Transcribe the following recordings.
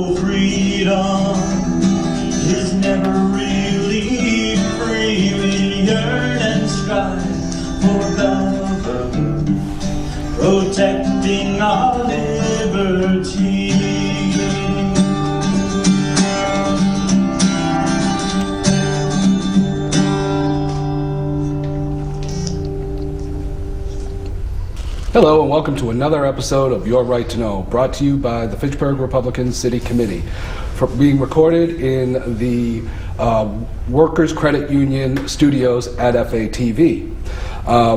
know freedom is never really free. We yearn and strive for government protecting our liberty. Hello and welcome to another episode of Your Right to Know, brought to you by the Fitchburg Republican City Committee, being recorded in the Workers Credit Union studios at FATV.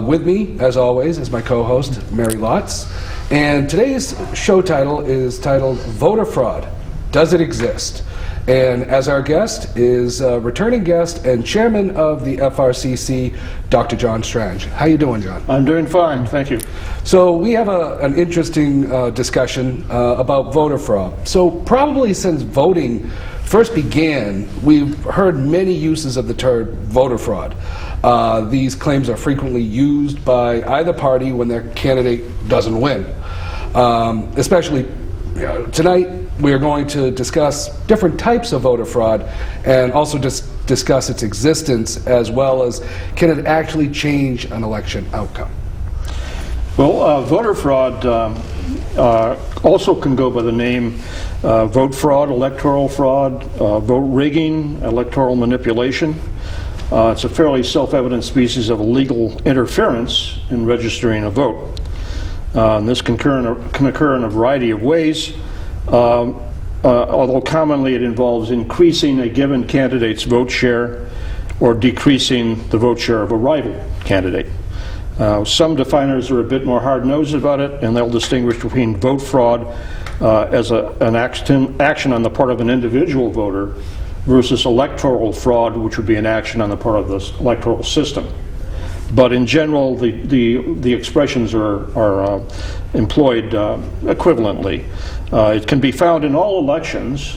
With me, as always, is my co-host, Mary Lotz, and today's show title is titled Voter Fraud, Does It Exist? And as our guest is returning guest and chairman of the FRCC, Dr. John Strange. How you doing, John? I'm doing fine, thank you. So we have an interesting discussion about voter fraud. So probably since voting first began, we've heard many uses of the term voter fraud. These claims are frequently used by either party when their candidate doesn't win. Especially tonight, we are going to discuss different types of voter fraud and also discuss its existence, as well as can it actually change an election outcome. Well, voter fraud also can go by the name vote fraud, electoral fraud, vote rigging, electoral manipulation. It's a fairly self-evident species of illegal interference in registering a vote. And this can occur in a variety of ways. Although commonly it involves increasing a given candidate's vote share or decreasing the vote share of a rival candidate. Some definers are a bit more hard-nosed about it, and they'll distinguish between vote fraud as an action on the part of an individual voter versus electoral fraud, which would be an action on the part of the electoral system. But in general, the expressions are employed equivalently. It can be found in all elections,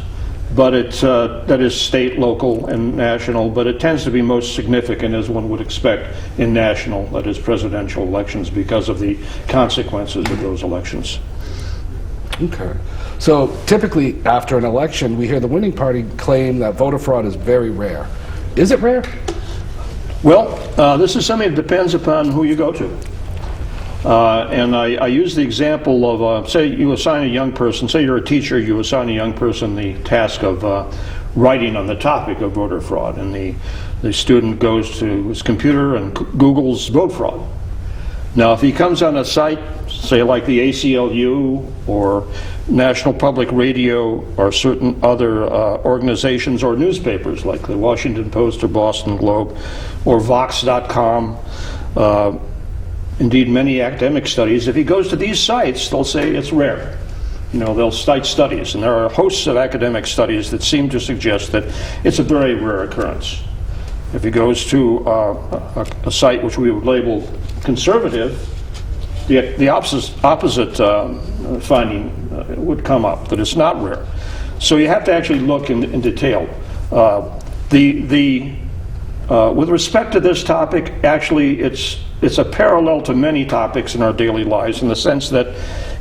but that is state, local, and national, but it tends to be most significant, as one would expect, in national, that is presidential elections, because of the consequences of those elections. Okay. So typically after an election, we hear the winning party claim that voter fraud is very rare. Is it rare? Well, this is something that depends upon who you go to. And I use the example of, say you assign a young person, say you're a teacher, you assign a young person the task of writing on the topic of voter fraud, and the student goes to his computer and Googles vote fraud. Now, if he comes on a site, say like the ACLU or National Public Radio or certain other organizations or newspapers like the Washington Post or Boston Globe or Vox.com, indeed many academic studies, if he goes to these sites, they'll say it's rare. They'll cite studies, and there are hosts of academic studies that seem to suggest that it's a very rare occurrence. If he goes to a site which we would label conservative, the opposite finding would come up, that it's not rare. So you have to actually look in detail. With respect to this topic, actually it's a parallel to many topics in our daily lives, in the sense that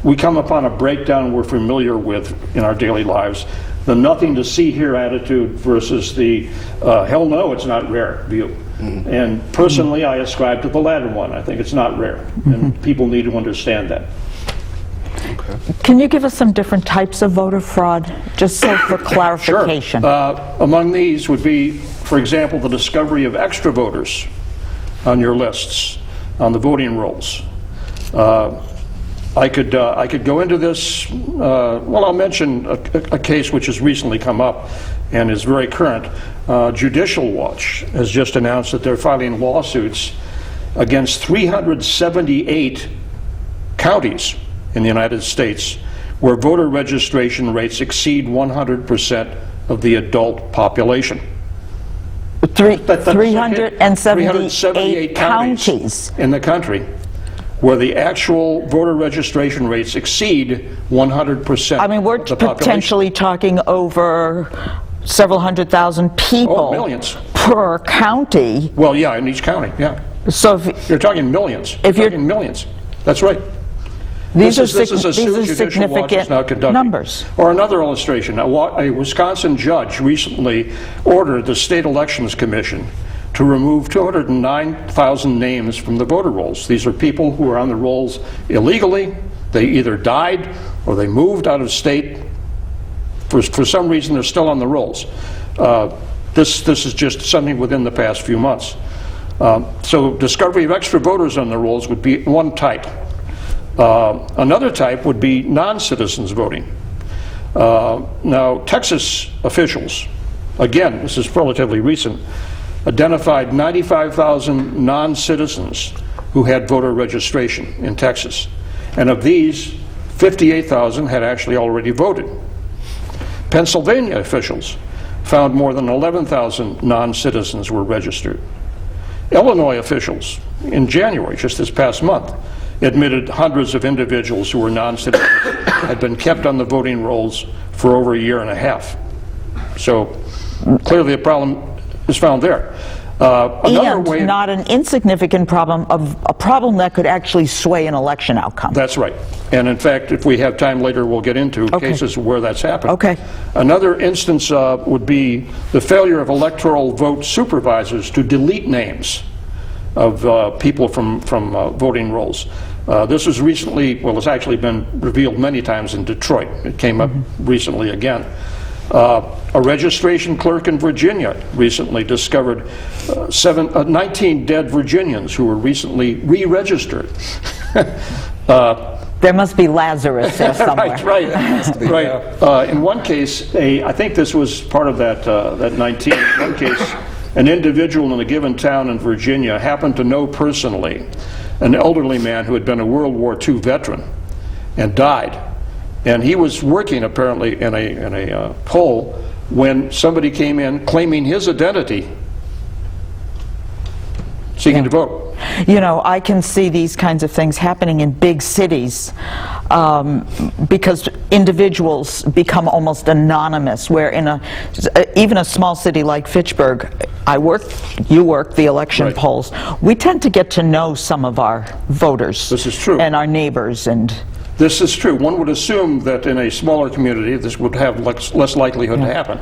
we come upon a breakdown we're familiar with in our daily lives. The nothing to see here attitude versus the hell no, it's not rare view. Mm-hmm. And personally, I ascribe to the latter one. I think it's not rare, and people need to understand that. Okay. Can you give us some different types of voter fraud, just so for clarification? Sure. Among these would be, for example, the discovery of extra voters on your lists, on the voting rolls. I could go into this. Well, I'll mention a case which has recently come up and is very current. Judicial Watch has just announced that they're filing lawsuits against 378 counties in the United States where voter registration rates exceed 100% of the adult population. 378 counties in the country where the actual voter registration rates exceed 100%. I mean, we're potentially talking over several 100,000 people. Millions. Per county. Well, yeah, in each county, yeah. So if you're talking millions. You're talking millions. That's right. If These are This is a suit Judicial Watch is significant now conducting. numbers. Or another illustration, a Wisconsin judge recently ordered the State Elections Commission to remove 209,000 names from the voter rolls. These are people who are on the rolls illegally. They either died or they moved out of state. For some reason, they're still on the rolls. This is just something within the past few months. So discovery of extra voters on the rolls would be one type. Another type would be non-citizens voting. Now, Texas officials, again, this is relatively recent, identified 95,000 non-citizens who had voter registration in Texas. And of these, 58,000 had actually already voted. Pennsylvania officials found more than 11,000 non-citizens were registered. Illinois officials, in January, just this past month, admitted hundreds of individuals who were non-citizens had been kept on the voting rolls for over a year and a half. So clearly a problem is found there. And not an insignificant problem, of a problem that could actually sway an election outcome. That's right. And in fact, if we have time later, we'll get into cases where that's happened. Okay. Another instance would be the failure of electoral vote supervisors to delete names of people from voting rolls. This was recently, well, it's actually been revealed many times in Detroit. It came up recently again. A registration clerk in Virginia recently discovered 19 dead Virginians who were recently re-registered. There must be Lazarus there somewhere. Right. In one case, I think this was part of that 19. In one case, an individual in a given town in Virginia happened to know personally an elderly man who had been a World War II veteran and died. And he was working apparently in a poll when somebody came in claiming his identity, seeking to vote. You know, I can see these kinds of things happening in big cities because individuals become almost anonymous, where in even a small city like Fitchburg, you work the election polls, we tend to get to know some of our voters. This is true. And our neighbors. And this is true. One would assume that in a smaller community this would have less likelihood to happen.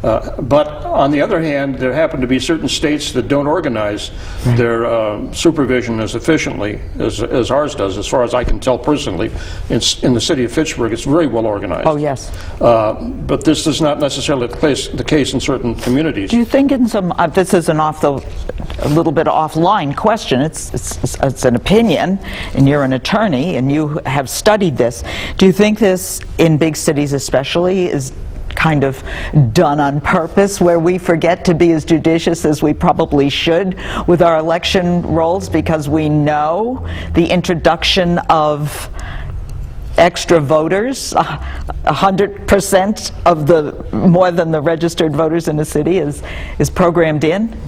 But on the other hand, there happen to be certain states that don't organize their supervision as efficiently as ours does. As far as I can tell personally, in the city of Fitchburg, it's very well organized. oh yes. But this is not necessarily the case in certain communities. Do you think in some, this is a little bit offline question, it's an opinion, and you're an attorney and you have studied this. Do you think this, in big cities especially, is kind of done on purpose, where we forget to be as judicious as we probably should with our election rolls because we know the introduction of extra voters, 100% of the more than the registered voters in the city is programmed in?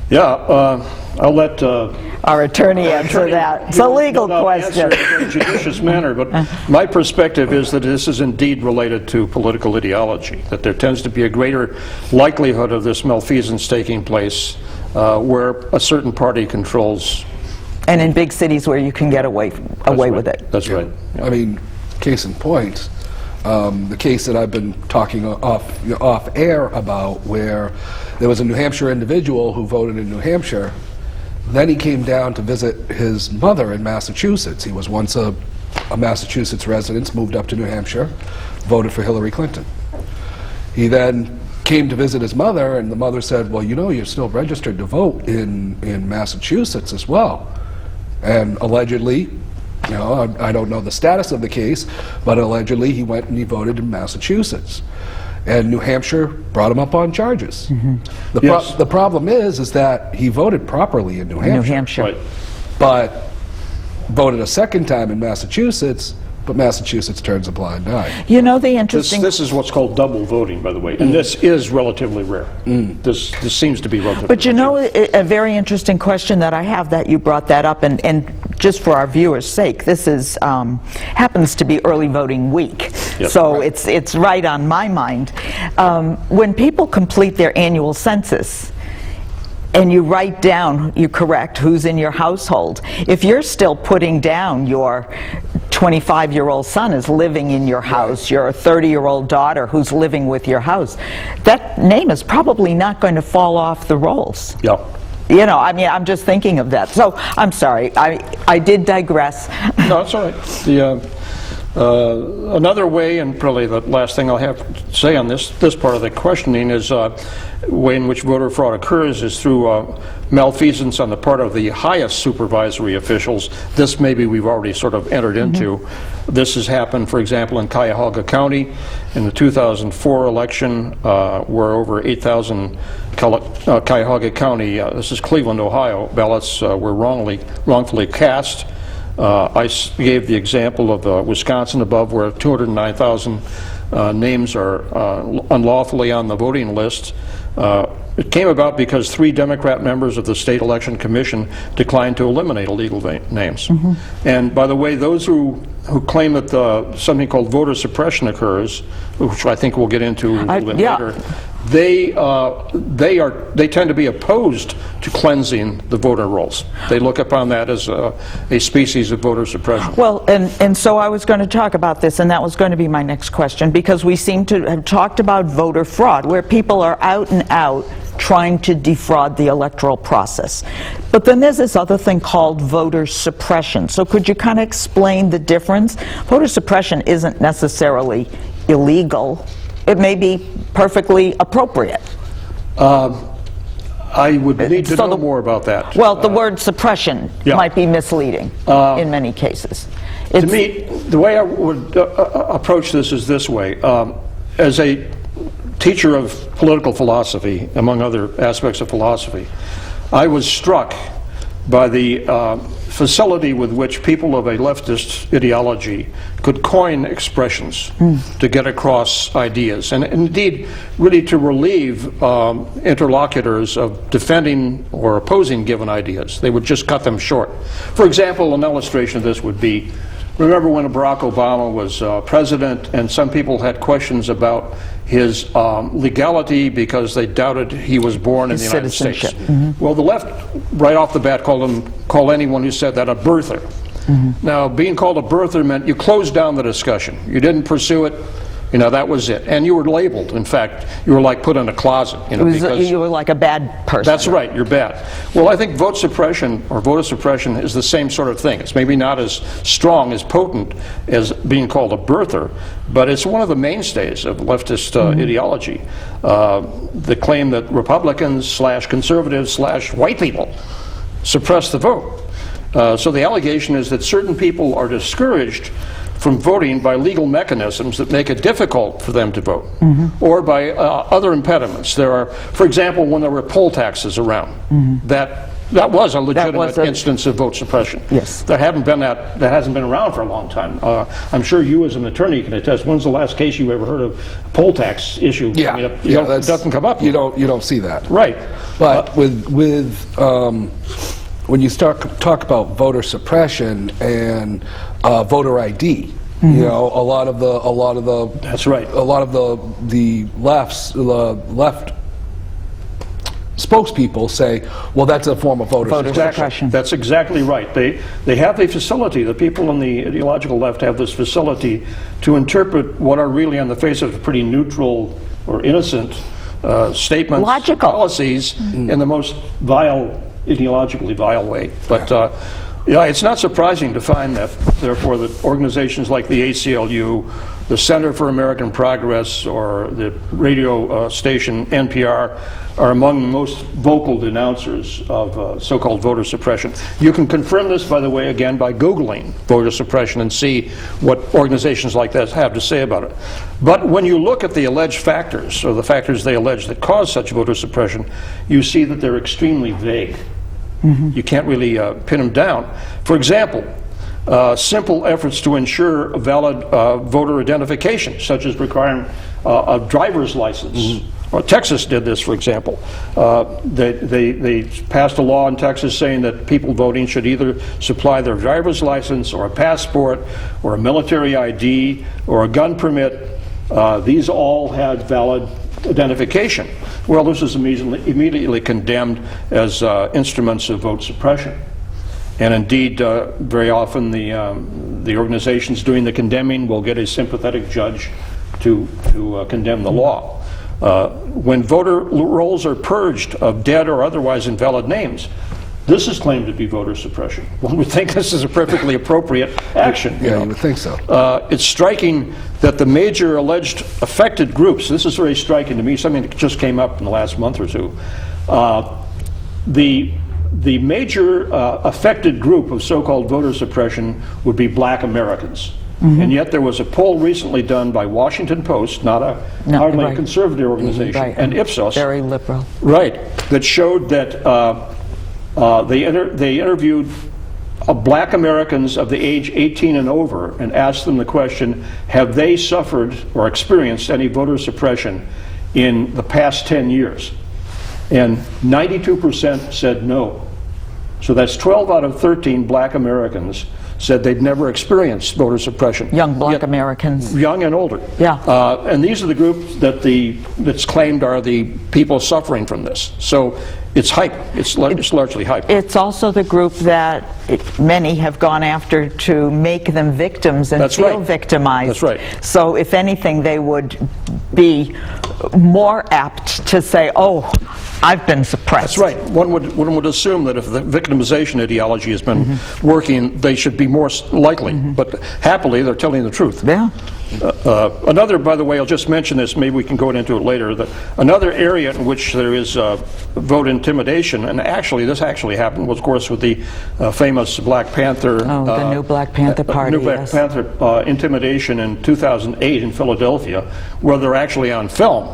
Yeah, I'll let our attorney answer that. It's a legal question. Answer in a judicious manner, but my perspective is that this is indeed related to political ideology, that there tends to be a greater likelihood of this malfeasance taking place where a certain party controls. And in big cities where you can get away with it. That's right. Yeah. I mean, case in point, the case that I've been talking off air about, where there was a New Hampshire individual who voted in New Hampshire. Then he came down to visit his mother in Massachusetts. He was once a Massachusetts resident, moved up to New Hampshire, voted for Hillary Clinton. He then came to visit his mother, and the mother said, well, you know, you're still registered to vote in Massachusetts as well. And allegedly, you know, I don't know the status of the case, but allegedly he went and he voted in Massachusetts. And New Hampshire brought him up on charges. The problem is that he voted properly in New Hampshire. Right. But voted a second time in Massachusetts, but Massachusetts turns a blind eye. You know, the interesting... This is what's called double voting, by the way, and this is relatively rare. This seems to be relatively But you rare. know, a very interesting question that I have, that you brought that up, and just for our viewers' sake, this is happens to be early voting week, Yep. so it's right on my mind. When people complete their annual census, and you write down, you correct who's in your household, if you're still putting down your 25-year-old son is living in your house, your 30-year-old daughter who's living with your house, that name is probably not going to fall off the rolls. Yeah. You know, I mean, I'm just thinking of that. So, I'm sorry, I did digress. No, it's all right. Another way, and probably the last thing I'll have to say on this part of the questioning is way in which voter fraud occurs is through malfeasance on the part of the highest supervisory officials. This maybe we've already sort of entered into. This has happened, for example, in Cuyahoga County in the 2004 election, where over 8,000 Cuyahoga County, this is Cleveland, Ohio, ballots were wrongfully cast. I gave the example of Wisconsin above, where 209,000 names are unlawfully on the voting list. It came about because 3 Democrat members of the State Election Commission declined to eliminate illegal names. And by the way, those who claim that something called voter suppression occurs, which I think we'll get into a little bit later, they tend to be opposed to cleansing the voter rolls. They look upon that as a species of voter suppression. Well, and so I was going to talk about this, and that was going to be my next question, because we seem to have talked about voter fraud, where people are out and out trying to defraud the electoral process. But then there's this other thing called voter suppression. So could you kind of explain the difference? Voter suppression isn't necessarily illegal. It may be perfectly appropriate. I would need to know more about that. Well, the word suppression might be misleading in many cases. To me, the way I would approach this is this way. As a teacher of political philosophy, among other aspects of philosophy, I was struck by the facility with which people of a leftist ideology could coin expressions to get across ideas, and indeed really to relieve interlocutors of defending or opposing given ideas. They would just cut them short. For example, an illustration of this would be, remember when Barack Obama was president, and some people had questions about his legality because they doubted he was born in the United States. Well, the left, right off the bat, called anyone who said that a birther. Now, being called a birther meant you closed down the discussion. You didn't pursue it. You know, that was it. And you were labeled. In fact, you were like put in a closet. You know, because you were like a bad person. That's right, you're bad. Well, I think vote suppression or voter suppression is the same sort of thing. It's maybe not as strong, as potent as being called a birther, but it's one of the mainstays of leftist ideology. The claim that Republicans / conservatives / white people suppress the vote. So the allegation is that certain people are discouraged from voting by legal mechanisms that make it difficult for them to vote, or by other impediments. There are, for example, when there were poll taxes around, that was a legitimate instance of vote suppression. Yes. There hasn't been around for a long time. I'm sure you as an attorney can attest. When's the last case you ever heard of a poll tax issue? Yeah, I mean, it doesn't come up. You don't see that. Right. But when you talk about voter suppression and voter ID, you know, a lot of the That's right. A lot of the left spokespeople say, well, that's a form of voter suppression. That's exactly right. They have a facility. The people on the ideological left have this facility to interpret what are really, on the face of pretty neutral or innocent statements, logical policies, in the most vile, ideologically vile way. But yeah, it's not surprising to find that, therefore, that organizations like the ACLU, the Center for American Progress, or the radio station NPR are among the most vocal denouncers of so-called voter suppression. You can confirm this, by the way, again, by Googling voter suppression and see what organizations like that have to say about it. But when you look at the alleged factors, or the factors they allege that cause such voter suppression, you see that they're extremely vague. You can't really pin them down. For example, simple efforts to ensure a valid voter identification, such as requiring a driver's license. Or Texas did this, for example. They passed a law in Texas saying that people voting should either supply their driver's license or a passport or a military ID or a gun permit. These all had valid identification. Well, this is immediately condemned as instruments of vote suppression. And indeed, very often the organizations doing the condemning will get a sympathetic judge to condemn the law. When voter rolls are purged of dead or otherwise invalid names, this is claimed to be voter suppression. One would think this is a perfectly appropriate action. Yeah, you would think so. It's striking that the major alleged affected groups, this is very striking to me, something that just came up in the last month or two, the major affected group of so-called voter suppression would be black Americans. And yet there was a poll recently done by Washington Post, not a hardly a conservative organization, Right. and Ipsos. Very liberal. Right, that showed that they interviewed black Americans of the age 18 and over and asked them the question, have they suffered or experienced any voter suppression in the past 10 years? And 92% said no. So that's 12 out of 13 black Americans said they'd never experienced voter suppression. Young black Yet- Americans. Young and older. Yeah. And these are the groups that's claimed are the people suffering from this. So it's hype. It's largely hype. It's also the group that many have gone after to make them victims and That's feel right. victimized. That's right. So if anything, they would be more apt to say, oh, I've been suppressed. That's right. One would assume that if the victimization ideology has been working, they should be more likely. But happily, they're telling the truth. Yeah. Another, by the way, I'll just mention this, maybe we can go into it later, that another area in which there is vote intimidation, and this actually happened, was of course with the famous Black Panther... The new Black Panther Party, New Black yes. Panther intimidation in 2008 in Philadelphia, where they're actually on film,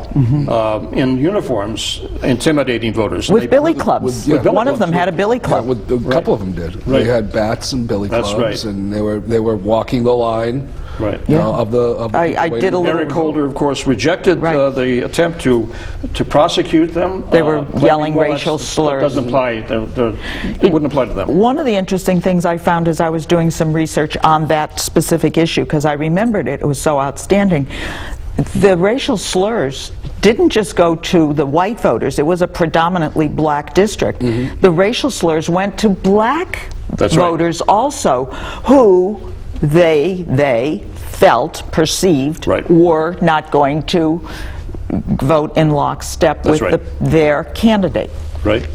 in uniforms, intimidating voters. With They- billy clubs. with billy One of them clubs, had a billy club. A couple of them did. Right. They had bats and billy That's clubs, right. and they were walking the line. Right. Of the I way did to- a little- Eric Holder, of course, rejected Right. the attempt to prosecute them. They were claiming, yelling well, racial that slurs. doesn't apply. It wouldn't apply to them. One of the interesting things I found as I was doing some research on that specific issue, because I remembered it was so outstanding, the racial slurs didn't just go to the white voters. It was a predominantly black district. The racial slurs went to black That's right. voters also, who they felt, perceived, Right. were not going to vote in lockstep That's with right. their candidate. Right,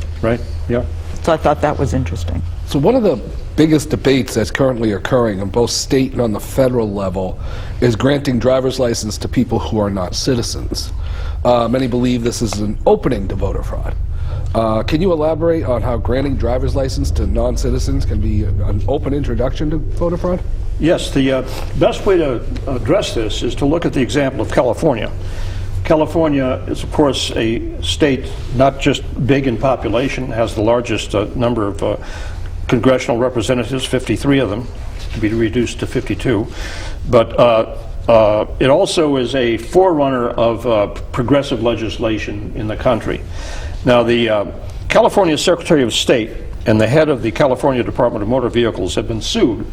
yeah. So I thought that was interesting. So one of the biggest debates that's currently occurring on both state and on the federal level is granting driver's license to people who are not citizens. Many believe this is an opening to voter fraud. Can you elaborate on how granting driver's license to non-citizens can be an open introduction to voter fraud? Yes, the best way to address this is to look at the example of California. California is, of course, a state not just big in population, has the largest number of congressional representatives, 53 of them, to be reduced to 52, but it also is a forerunner of progressive legislation in the country. Now, the California Secretary of State and the head of the California Department of Motor Vehicles have been sued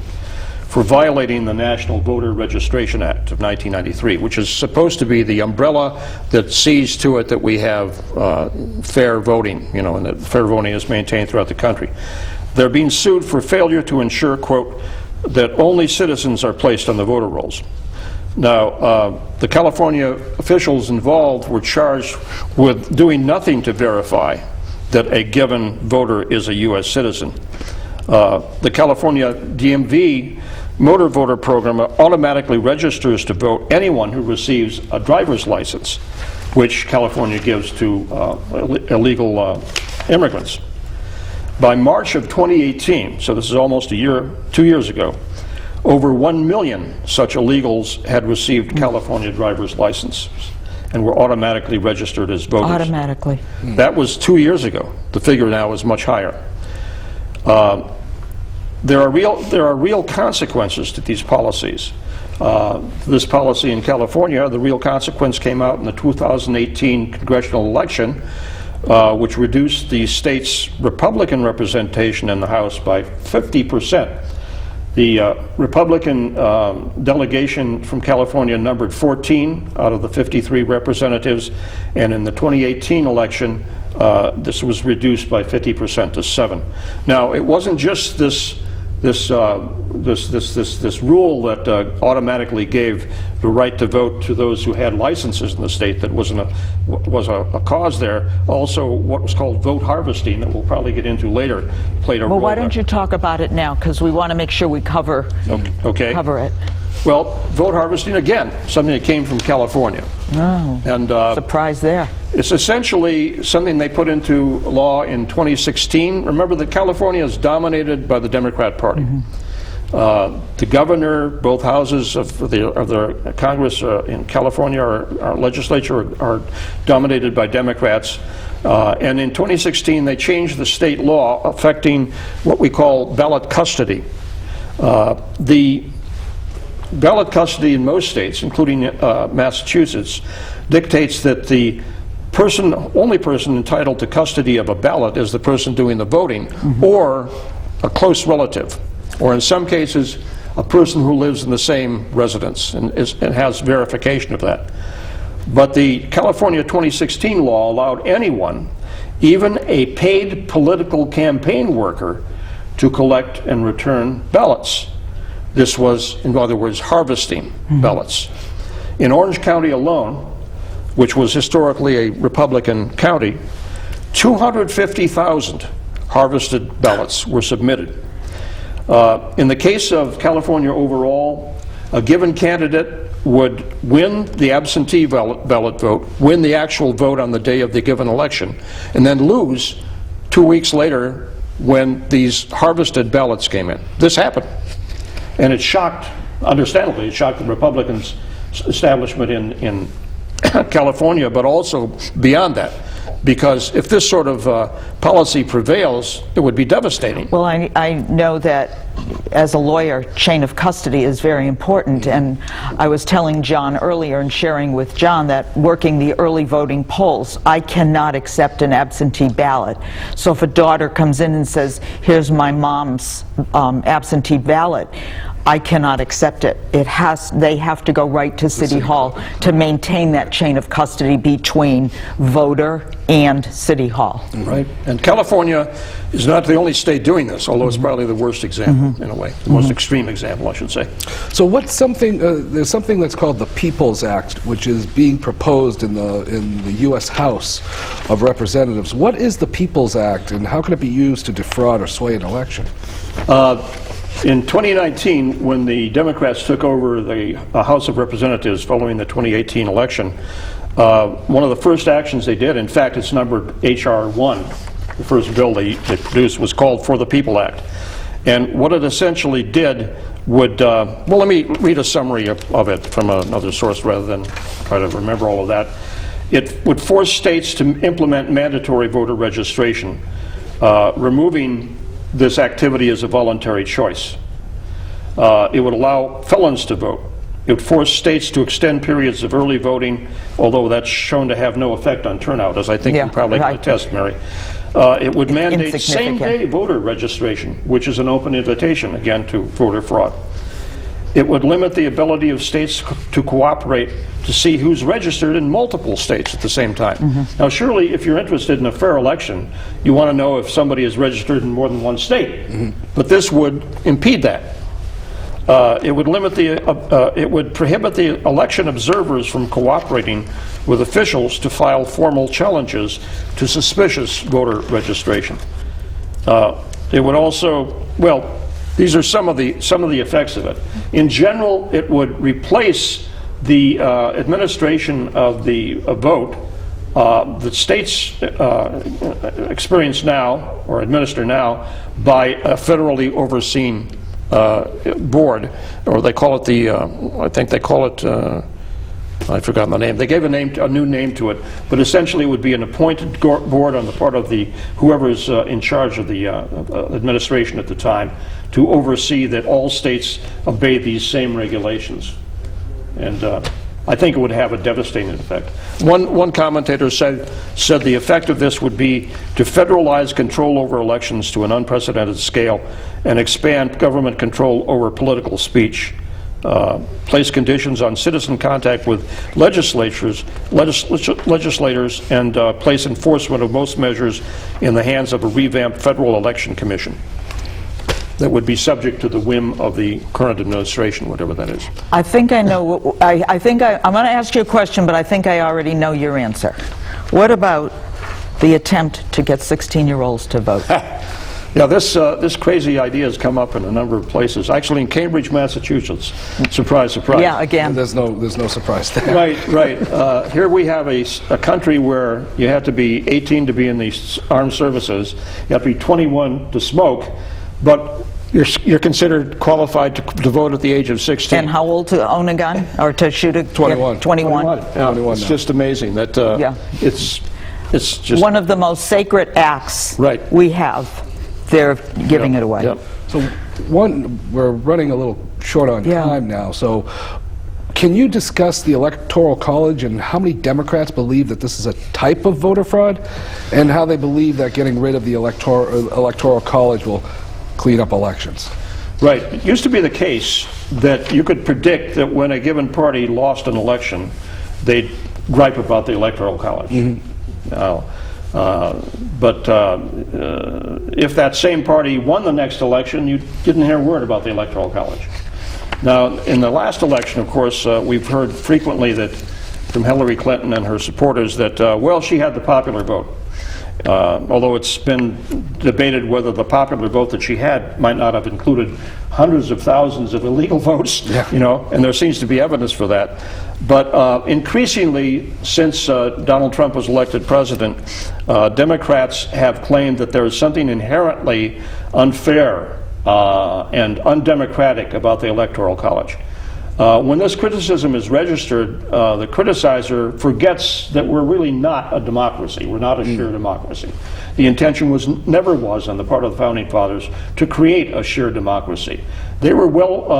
for violating the National Voter Registration Act of 1993, which is supposed to be the umbrella that sees to it that we have fair voting, and that fair voting is maintained throughout the country. They're being sued for failure to ensure, quote, that only citizens are placed on the voter rolls. Now, the California officials involved were charged with doing nothing to verify that a given voter is a U.S. citizen. The California DMV motor voter program automatically registers to vote anyone who receives a driver's license, which California gives to illegal immigrants. By March of 2018, so this is almost 2 years ago, over 1 million such illegals had received California driver's licenses and were automatically registered as voters. Automatically. That was 2 years ago. The figure now is much higher. There are real consequences to these policies. This policy in California, the real consequence came out in the 2018 congressional election, which reduced the state's Republican representation in the House by 50%. The Republican delegation from California numbered 14 out of the 53 representatives, and in the 2018 election, this was reduced by 50% to 7. Now, it wasn't just this rule that automatically gave the right to vote to those who had licenses in the state that was a cause there. Also, what was called vote harvesting, that we'll probably get into later, played a role. Well, why don't you talk about it now, because we want to make sure we cover it. Well, vote harvesting, again, something that came from California. Oh, And surprise there. it's essentially something they put into law in 2016. Remember that California is dominated by the Democrat Party. The governor, both houses of the Congress in California, our legislature, are dominated by Democrats. And in 2016, they changed the state law affecting what we call ballot custody. The ballot custody in most states, including Massachusetts, dictates that the only person entitled to custody of a ballot is the person doing the voting, or a close relative, or in some cases, a person who lives in the same residence and has verification of that. But the California 2016 law allowed anyone, even a paid political campaign worker, to collect and return ballots. This was, in other words, harvesting ballots. In Orange County alone, which was historically a Republican county, 250,000 harvested ballots were submitted. In the case of California overall, a given candidate would win the absentee ballot vote, win the actual vote on the day of the given election, and then lose 2 weeks later when these harvested ballots came in. This happened. And it shocked, understandably, it shocked the Republican establishment in California, but also beyond that. Because if this sort of policy prevails, it would be devastating. Well, I know that as a lawyer, chain of custody is very important, and I was telling John earlier and sharing with John that working the early voting polls, I cannot accept an absentee ballot. So if a daughter comes in and says, here's my mom's absentee ballot, I cannot accept it. They have to go right to City Hall to maintain that chain of custody between voter and City Hall. Right. And California is not the only state doing this, although it's probably the worst example, in a way. The most extreme example, I should say. So what's something, there's something that's called the People's Act, which is being proposed in the U.S. House of Representatives. What is the People's Act, and how can it be used to defraud or sway an election? In 2019, when the Democrats took over the House of Representatives following the 2018 election, one of the first actions they did, in fact, it's numbered H.R. 1, the first bill they produced, was called For the People Act. And what it essentially did would, well, let me read a summary of it from another source rather than try to remember all of that. It would force states to implement mandatory voter registration, removing this activity as a voluntary choice. It would allow felons to vote. It would force states to extend periods of early voting, although that's shown to have no effect on turnout, as I think you probably can attest, Mary. It would mandate same-day voter registration, which is an open invitation, again, to voter fraud. It would limit the ability of states to cooperate to see who's registered in multiple states at the same time. Now, surely, if you're interested in a fair election, you want to know if somebody is registered in more than one state. But this would impede that. It would it would prohibit the election observers from cooperating with officials to file formal challenges to suspicious voter registration. It would also, well, these are some of the effects of it. In general, it would replace the administration of the vote that states experience now or administer now by a federally overseen board, or they call it the I think they call it I've forgotten the name. They gave a new name to it, but essentially it would be an appointed board on the part of whoever's in charge of the administration at the time to oversee that all states obey these same regulations. And I think it would have a devastating effect. One commentator said the effect of this would be to federalize control over elections to an unprecedented scale and expand government control over political speech. Place conditions on citizen contact with legislators, and place enforcement of most measures in the hands of a revamped Federal Election Commission that would be subject to the whim of the current administration, whatever that is. I think I know, I'm going to ask you a question, but I think I already know your answer. What about the attempt to get 16-year-olds to vote? Yeah, this crazy idea has come up in a number of places. Actually, in Cambridge, Massachusetts. Surprise, surprise. Yeah, again. There's no surprise there. Right. Here we have a country where you have to be 18 to be in the armed services. You have to be 21 to smoke, but you're considered qualified to vote at the age of 16. And how old to own a gun or to shoot a 21. 21. Yeah, 21 it's now. just amazing that it's just One of the most sacred acts Right. we have. They're giving it away. Yep. So we're running a little short on Yeah. time now. So can you discuss the Electoral College and how many Democrats believe that this is a type of voter fraud, and how they believe that getting rid of the Electoral College will clean up elections? Right. It used to be the case that you could predict that when a given party lost an election, they'd gripe about the Electoral College. Now, but if that same party won the next election, you didn't hear a word about the Electoral College. Now, in the last election, of course, we've heard frequently that from Hillary Clinton and her supporters that, well, she had the popular vote. Although it's been debated whether the popular vote that she had might not have included hundreds of thousands of illegal votes, you know, and there seems to be evidence for that. But increasingly, since Donald Trump was elected president, Democrats have claimed that there is something inherently unfair and undemocratic about the Electoral College. When this criticism is registered, the criticizer forgets that we're really not a democracy. We're not a sheer democracy. The intention never was on the part of the Founding Fathers to create a sheer democracy. They were well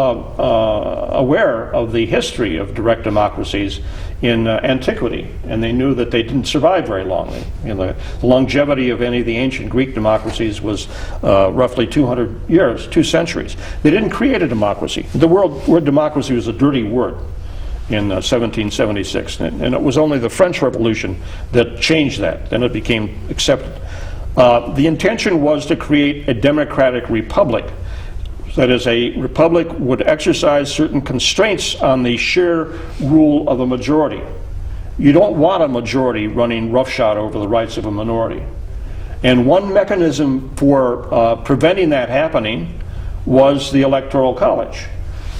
aware of the history of direct democracies in antiquity, and they knew that they didn't survive very long. The longevity of any of the ancient Greek democracies was roughly 200 years, 2 centuries. They didn't create a democracy. The word democracy was a dirty word in 1776, and it was only the French Revolution that changed that. Then it became accepted. The intention was to create a democratic republic. That is, a republic would exercise certain constraints on the sheer rule of a majority. You don't want a majority running roughshod over the rights of a minority. And one mechanism for preventing that happening was the Electoral College.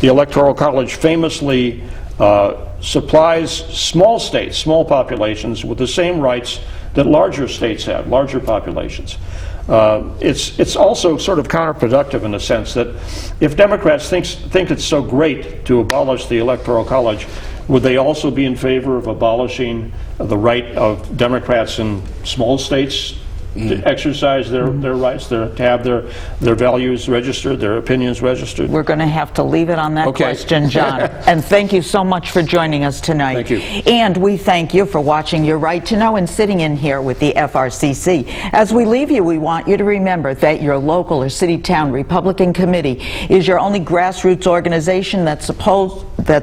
The Electoral College famously supplies small states, small populations, with the same rights that larger states have, larger populations. It's also sort of counterproductive in the sense that if Democrats think it's so great to abolish the Electoral College, would they also be in favor of abolishing the right of Democrats in small states to exercise their rights, to have their values registered, their opinions registered? We're going to have to leave it on that question, John. And thank you so much for joining us tonight. Thank you. And we thank you for watching Your Right to Know and sitting in here with the FRCC. As we leave you, we want you to remember that your local or city-town Republican committee is your only grassroots organization that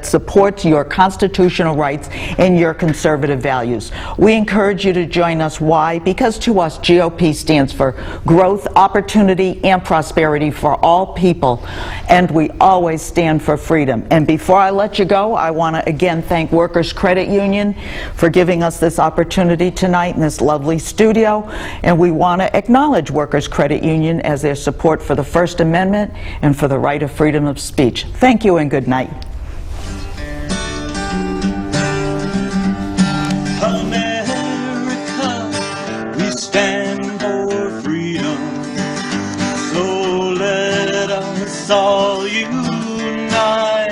supports your constitutional rights and your conservative values. We encourage you to join us. Why? Because to us, GOP stands for growth, opportunity, and prosperity for all people, and we always stand for freedom. And before I let you go, I want to again thank Workers Credit Union for giving us this opportunity tonight in this lovely studio, and we want to acknowledge Workers Credit Union as their support for the First Amendment and for the right of freedom of speech. Thank you and good night. America, we stand for freedom. So let us all unite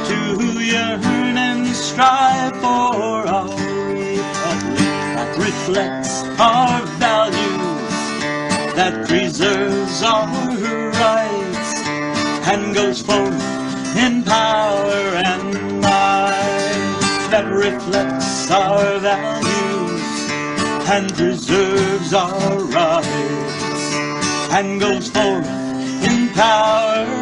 to yearn and strive for our republic that reflects our values, that preserves our rights, and goes forth in power and might. that reflects our values and preserves our rights, and goes forth in power